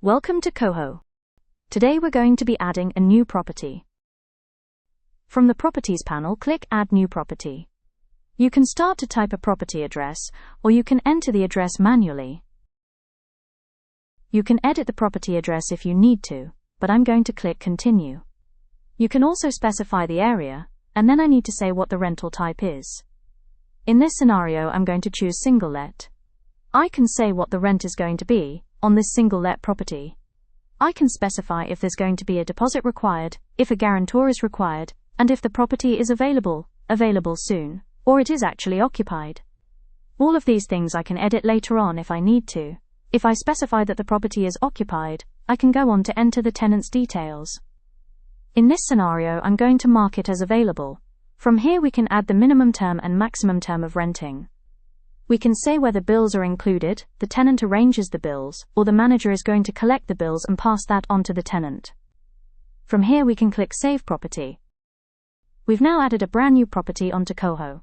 Welcome to COHO. Today we're going to be adding a new property. From the Properties panel, click Add New Property. You can start to type a property address, or you can enter the address manually. You can edit the property address if you need to, but I'm going to click Continue. You can also specify the area, and then I need to say what the rental type is. In this scenario, I'm going to choose Single Let. I can say what the rent is going to be on this single let property. I can specify if there's going to be a deposit required, if a guarantor is required, and if the property is available soon, or it is actually occupied. All of these things I can edit later on if I need to. If I specify that the property is occupied, I can go on to enter the tenant's details. In this scenario, I'm going to mark it as available. From here we can add the minimum term and maximum term of renting. We can say whether bills are included, the tenant arranges the bills, or the manager is going to collect the bills and pass that on to the tenant. From here we can click Save Property. We've now added a brand new property onto COHO.